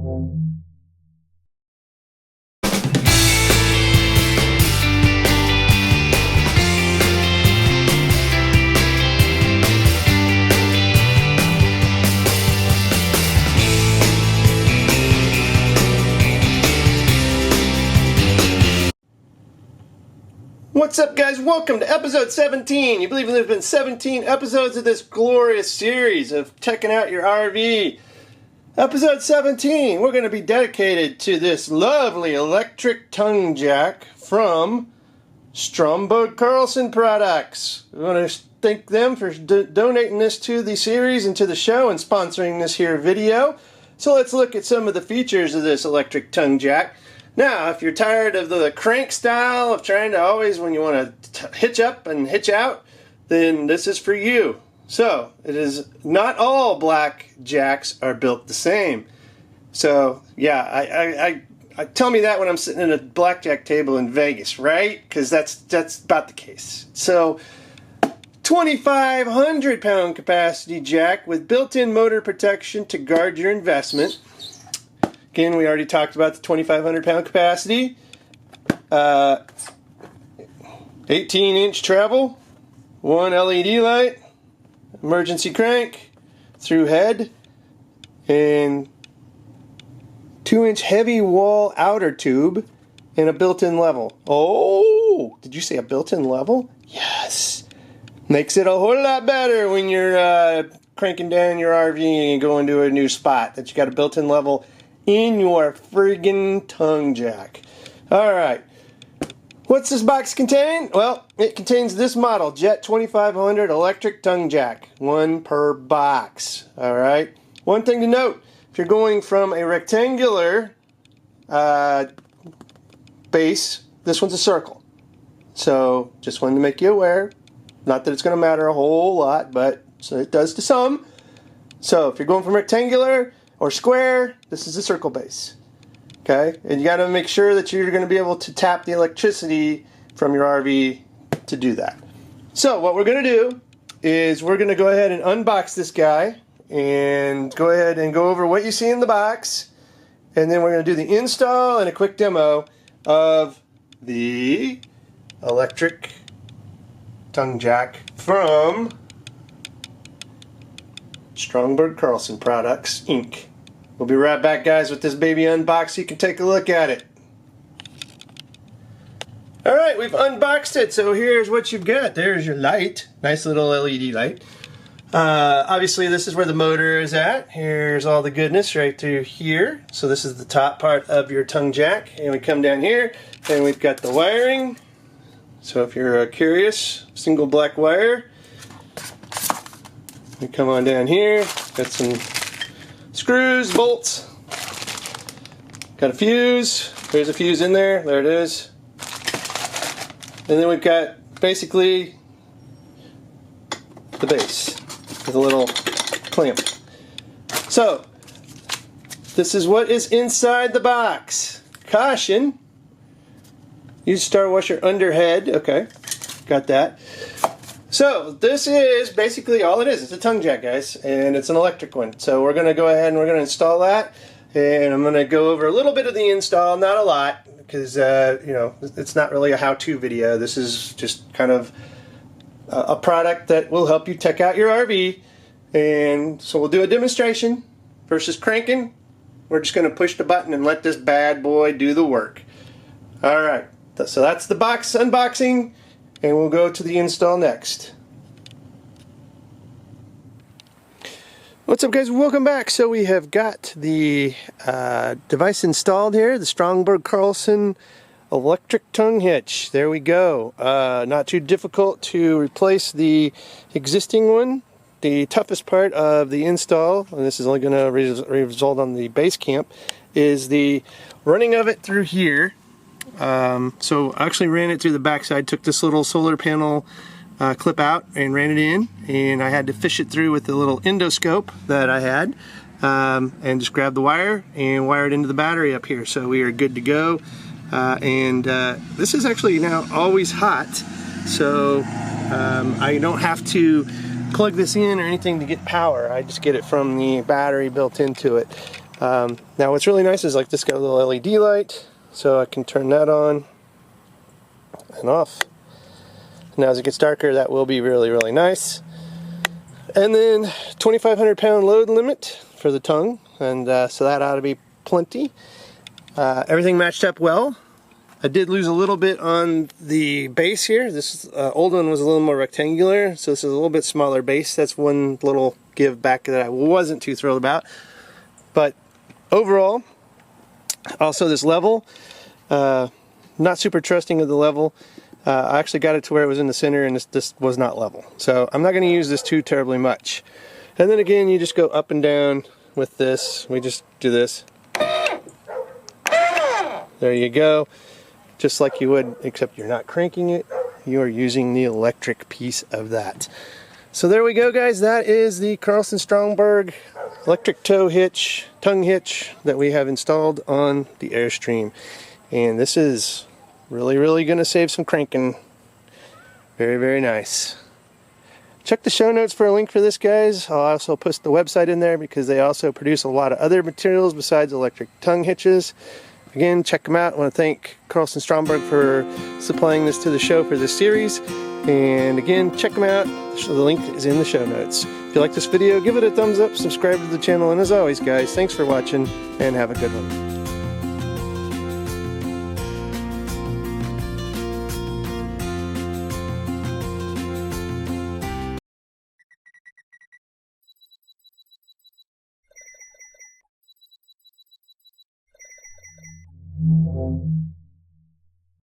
What's up, guys? Welcome to episode 17. You believe there's been 17 episodes of this glorious series of checking out your RV. Episode 17, we're going to be dedicated to this lovely electric tongue jack from Stromberg Carlson products. We want to thank them for donating this to the series and to the show and sponsoring this here video. So let's look at some of the features of this electric tongue jack. Now, if you're tired of the crank style of trying to always, when you want to hitch up and hitch out, then this is for you. So, it is not all black jacks are built the same. So, yeah, I tell me that when I'm sitting at a blackjack table in Vegas, right? Because that's about the case. So, 2,500 pound capacity jack with built-in motor protection to guard your investment. Again, we already talked about the 2,500 pound capacity. 18-inch travel, one LED light, emergency crank, through head, and 2-inch heavy wall outer tube, and a built-in level. Oh, did you say a built-in level? Yes. Makes it a whole lot better when you're cranking down your RV and going to a new spot, that you got a built-in level in your friggin' tongue jack. Alright, what's this box contain? Well, it contains this model, Jet-2500 electric tongue jack, one per box. Alright, one thing to note, if you're going from a rectangular base, this one's a circle. So, just wanted to make you aware. Not that it's going to matter a whole lot, but so it does to some. So, if you're going from rectangular or square, this is a circle base. Okay? And you got to make sure that you're going to be able to tap the electricity from your RV to do that. So what we're going to do is we're going to go ahead and unbox this guy and go ahead and go over what you see in the box, and then we're going to do the install and a quick demo of the electric tongue jack from Stromberg Carlson Products, Inc. We'll be right back, guys, with this baby unboxed so you can take a look at it. Alright, we've unboxed it, so here's what you've got. There's your light. Nice little LED light. Obviously, this is where the motor is at. Here's all the goodness right through here. So this is the top part of your tongue jack. And we come down here, and we've got the wiring. So if you're curious, single black wire. We come on down here, got some screws, bolts, got a fuse, there's a fuse in there it is. And then we've got basically the base with a little clamp. So, this is what is inside the box. Caution, use Star Washer underhead, okay, got that. So, this is basically all it is. It's a tongue jack, guys, and it's an electric one. So we're going to go ahead and we're going to install that, and I'm going to go over a little bit of the install, not a lot, because, you know, it's not really a how-to video. This is just kind of a product that will help you check out your RV, and so we'll do a demonstration versus cranking. We're just going to push the button and let this bad boy do the work. Alright, so that's the box unboxing. And we'll go to the install next. What's up, guys? Welcome back. So we have got the device installed here, the Stromberg Carlson electric tongue hitch. There we go. Not too difficult to replace the existing one. The toughest part of the install, and this is only going to result on the Basecamp, is the running of it through here. So I actually ran it through the backside, took this little solar panel clip out and ran it in, and I had to fish it through with the little endoscope that I had, and just grab the wire and wire it into the battery up here. So we are good to go. This is actually now always hot, so I don't have to plug this in or anything to get power. I just get it from the battery built into it. Now what's really nice is like this got a little LED light, so I can turn that on and off. Now as it gets darker, that will be really, really nice. And then 2,500 pound load limit for the tongue, and so that ought to be plenty. Everything matched up well. I did lose a little bit on the base here. This old one was a little more rectangular, so this is a little bit smaller base. That's one little give back that I wasn't too thrilled about. But overall, also this level, not super trusting of the level. I actually got it to where it was in the center, and this was not level. So I'm not going to use this too terribly much. And then again, you just go up and down with this. We just do this. There you go. Just like you would, except you're not cranking it, you are using the electric piece of that. So there we go, guys. That is the Carlson Stromberg electric tow hitch, tongue hitch that we have installed on the Airstream. And this is really, really going to save some cranking. Very, very nice. Check the show notes for a link for this, guys. I'll also post the website in there because they also produce a lot of other materials besides electric tongue hitches. Again, check them out. I want to thank Carlson Stromberg for supplying this to the show for this series. And again, check them out. The link is in the show notes. If you like this video, give it a thumbs up, subscribe to the channel, and as always, guys, thanks for watching, and have a good one.